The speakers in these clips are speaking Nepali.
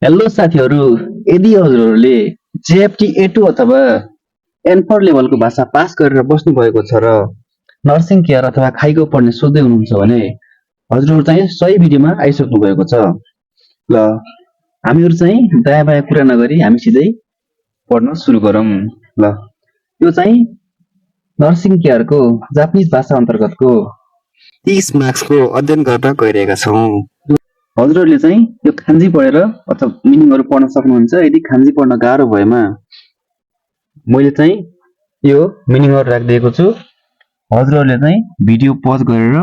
हेलो साथीहरू, यदि हजुरहरूले जेएफटी A2 अथवा N4 लेभलको भाषा पास गरेर बस्नुभएको छ र नर्सिङ केयर अथवा खाइको पढ्ने सोच्दै हुनुहुन्छ भने हजुरहरू चाहिँ सही भिडियोमा आइसक्नु भएको छ। ल हामीहरू चाहिँ दायाँ बायाँ कुरा नगरी हामी सिधै पढ्न सुरु गरौँ। ल यो चाहिँ नर्सिङ केयरको जापानिज भाषा अन्तर्गतको 30 मार्क्सको अध्ययन गर्न गइरहेका छौँ। हजुरहरूले चाहिँ यो खान्जी पढेर अथवा मिनिङहरू पढ्न सक्नुहुन्छ। यदि खान्जी पढ्न गाह्रो भएमा मैले चाहिँ यो मिनिङहरू राखिदिएको छु, हजुरहरूले चाहिँ भिडियो पज गरेर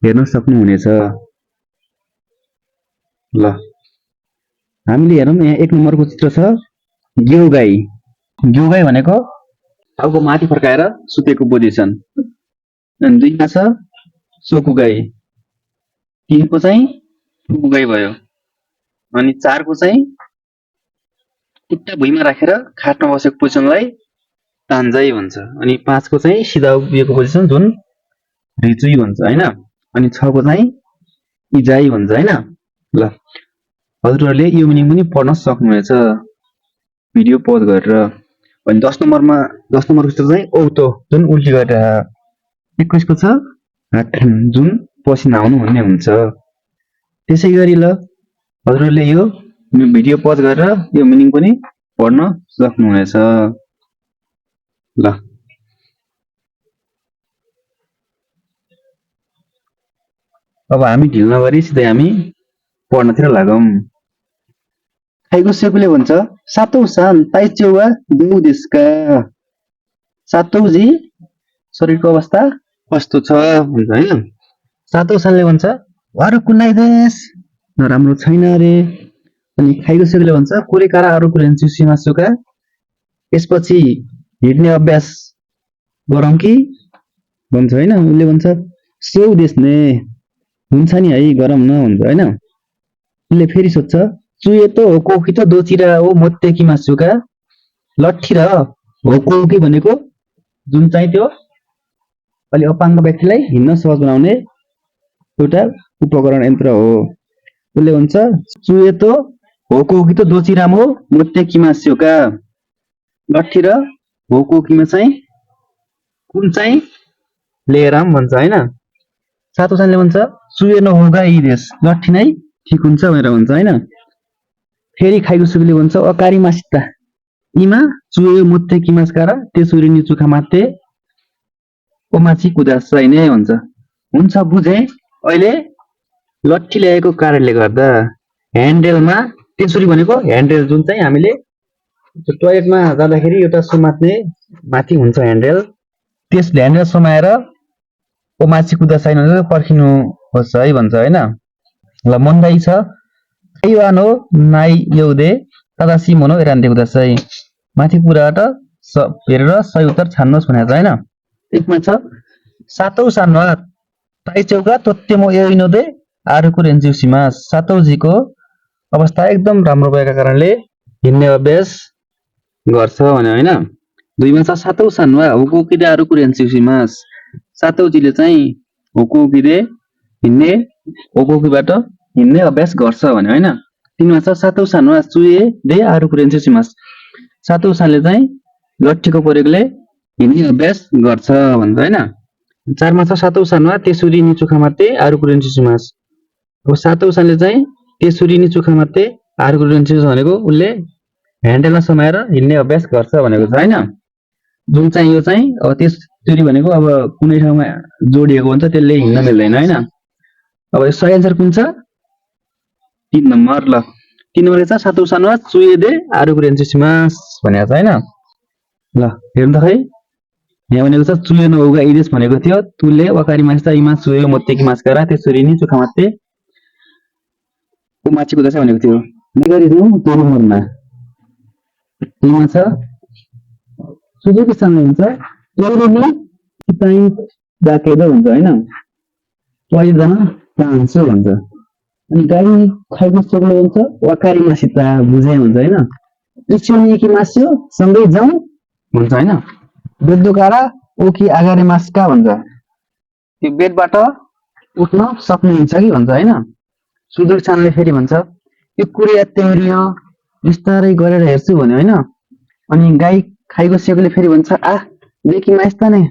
हेर्न सक्नुहुनेछ। ल हामीले हेरौँ, यहाँ 1 नम्बरको चित्र छ ग्योगाई। ग्योगाई भनेको टाउको माथि फर्काएर सुतेको पोजिसन। अनि 2 मा छ सोकुगाई, 3 को चाहिँ फुकुगाई भयो। अनि 4 को चाहिँ खुट्टा भुइँमा राखेर खाटमा बसेको पोजिसनलाई तान्जाई भन्छ। अनि 5 को चाहिँ सिधा उभिएको पोजिसन जुन रिचुई भन्छ हैन। अनि 6 को चाहिँ इजाई भन्छ हैन। ल हजुरहरूले यो मिनिङ पनि पढ्न सक्नुहुनेछ भिडियो पज गरेर। अनि 10 नम्बरको चित्र चाहिँ औतो जुन उल्टी गरेर। 21 को छ हाथन जुन पसिना आउनु भन्ने हुन्छ। त्यसैगरी ल हजुरहरूले यो भिडियो पज गरेर यो मिनिङ पनि पढ्न सक्नुहुनेछ। ल अब हामी ढिल नगरी सिधै हामी पढ्नतिर लागौँ। खाइगो सेकुले भन्छ सातौं सान ताइचेवा देउ देशका। सातौं जी शरीरको अवस्था कस्तो छ भन्छ हैन। सातौं सानले भन्छ वारु कुनाइ देश नराम्रो छैन रे। अनि खाइगो सेकुले भन्छ कोरेकारा अरु कुरेन्चु सीमासुका। यसपछि हिँड्ने अभ्यास गरौँ कि भन्छ हैन। उसले भन्छ सेउ देश ने हुन्छ नि है गरौँ न भन्छ हैन। उसले फेरि सोध्छ चुए त हो कोकी त दोचिरा हो मोत्तेकी मासुका। लट्ठी र हो कोकी भनेको जुन चाहिँ त्यो अलि अपाङ्ग व्यक्तिलाई हिँड्न सहज बनाउने एउटा उपकरण यन्त्र हो। उसले भन्छ चुए त हो कोकी त दोचिराम हो मोत्तेकी मासुका। लट्ठी र हो कोकीमा चाहिँ कुन चाहिँ लिएर आऊँ भन्छ हैन। सातौं सानले भन्छ चुए नहोगा यी देश लट्ठी नै ठिक हुन्छ भनेर भन्छ हैन। फेरि खाइगो सुकीले भन्छ अकारी मासिता इमा चुए मुत्ते किमास्कारा त्यसुरी निचुखा मात्ते ओमाची कुदास चाहिने भन्छ। हुन्छ बुझे अहिले लट्ठी ल्याएको कारणले गर्दा ह्यान्डलमा त्यसुरी भनेको ह्यान्डल जुन चाहिँ हामीले टोयलेटमा जाँदाखेरि एउटा समात्ने माथि हुन्छ ह्यान्डल, त्यस ह्यान्डल समाएर ओमाची कुदास चाहिने पर्खिनु होस् है भन्छ हैन। ल मन्दाई छ खैवानो नाइ यौदे तदासी मनो एरान्ते कुदासै। माथि पुराबाट हेरेर सही उत्तर छान्नुहोस् भनेको छ हैन। एकमा छ सातौं सानमा ताइचौका तोत्तेमो एइनोदे आरुकु रेन्जिउसीमास। सातौं जीको अवस्था एकदम राम्रो भएका कारणले हिँड्ने अभ्यास गर्छ भन्यो हैन। 2 मा छ सातौं सानमा हुकुकिदे आरुकु रेन्जिउसीमास। सातौं जीले चाहिँ हुकुकिदे हिँड्ने हुकुकीबाट हिँड्ने अभ्यास गर्छ भन्यो हैन। 3 मा छ सातौं सानमा चुए दे आरुकु रेन्जिउसीमास। सातौं सानले चाहिँ लट्ठीको प्रयोगले हिँड्ने अभ्यास गर्छ भन्छ हैन। 4 मा छ सातौं सानमा तेसुरी निचुखा मात्ते आरुकु रेन्जिउसीमास। अब सातौं सानले चाहिँ तेसुरी निचुखा मात्ते आरुकु रेन्जिउसीमास भनेको उले ह्यान्डलमा समाएर हिँड्ने अभ्यास गर्छ भनेको छ हैन। जुन चाहिँ यो चाहिँ अब तेसुरी भनेको अब कुनै ठाउँमा जोडिएको हुन्छ त्यसले हिँड्न मिल्दैन हैन। अब यो सही आन्सर कुन छ 3 नम्बर। ल 3 नम्बरले छ सातौं सानमा चुए दे आरुकु रेन्जिउसीमास भनेको छ हैन। ल हेर्नु त खै यहाँ भनेको छ चुए नहोगा इदेश भनेको थियो तुले वकारी मास्ता इमा चुए मोत्तेकी मास्कारा त्यसरी नि चुखा मात्ते उमाची कुदास भनेको थियो। नेगरी जाउँ 2 नम्बरमा। 2 मा छ सुजुकी सामने हुन्छ टोइलेटमा चाहिँ डाकेर हुन्छ हैन। टोइलेट जान चाहन्छु भन्छ। अनि गाडी खाइको सोक्लो हुन्छ वकारी मासिता बुझे हुन्छ हैन। इच्छुनिकी मास्यो सँगै जाउँ भन्छ हैन। बेदुकारा ओकी आगारे मास्का भन्छ। त्यो बेडबाट उठ्न सक्नुहुन्छ कि भन्छ हैन। सुजुकी सामने फेरि भन्छ यो कुरिया तेरियो बिस्तारै गरेर हेर्छु भन्यो होइन। अनि गाई खाइगोसेकोले फेरि भन्छ आ देखि मास्ता नै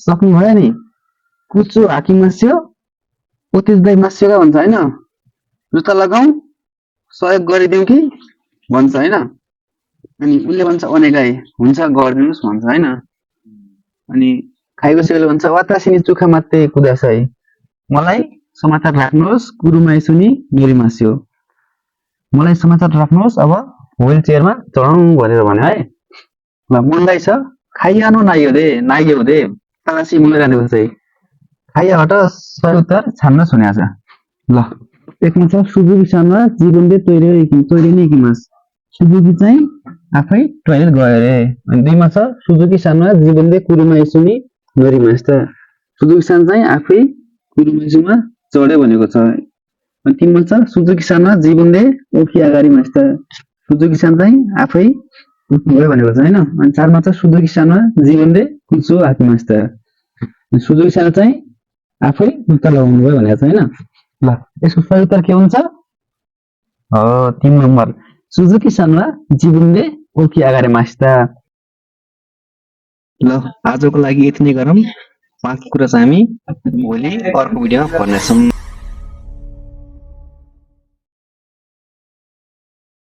सक्नु भयो नि कुचो हाकी मास्यो ओतेज दाई मास्यो का भन्छ होइन। जुत्ता लगाऊ सहयोग गरिदिउँ कि भन्छ होइन। अनि उसले भन्छ अने गाई हुन्छ गरिदिनुहोस् भन्छ होइन। अनि खाइगोसेकोले भन्छ वातासिनी चुखा मात्रै कुदासै मलाई समाचार राख्नुहोस् कुरुमाई सुनि मेरी मास्यो मलाई समाचार राख्नुहोस् अब व्हील चेयरमा चढाउँ भनेर भन्यो है। ल मनलाई छ खाइहानु नाइयो दे तासी मलाई जाने भन्छ खाइया हट सही उत्तर छान्न सुनेको छ। ल एकमा छ सुजुकी सानो जीवनले तोइरे नै किमास सुजुकी चाहिँ आफै टोइलेट गयो अरे। अनि दुईमा छ सुजुकी सानो जीवनले कुरुमाई सुनि गरी मास्ता सुजुकी सानो चाहिँ आफै कुरुमाईसुमा चढ्यो भनेको छ। अनि तिनमा छ सुजुकी सानो जीवनले ओखी अगाडि मास्ता सुजुकी सानो चाहिँ आफै गयो भनेको छ होइन। अनि चारमा छ सुजुकी सानो जीवनले कुचो हाकी मास्ता सुजुकी सानो चाहिँ आफै जुत्ता लगाउनु भयो भनेको छ होइन। ल यसको सही उत्तर के हुन्छ? 3 नम्बर सुजुकी सानो जीवनले ओखी अगाडि मास्ता। ल आजको लागि यति नै गरौँ। बाँकी कुरा चाहिँ हामी भोलि अर्को भिडियोमा भन्नेछौँ।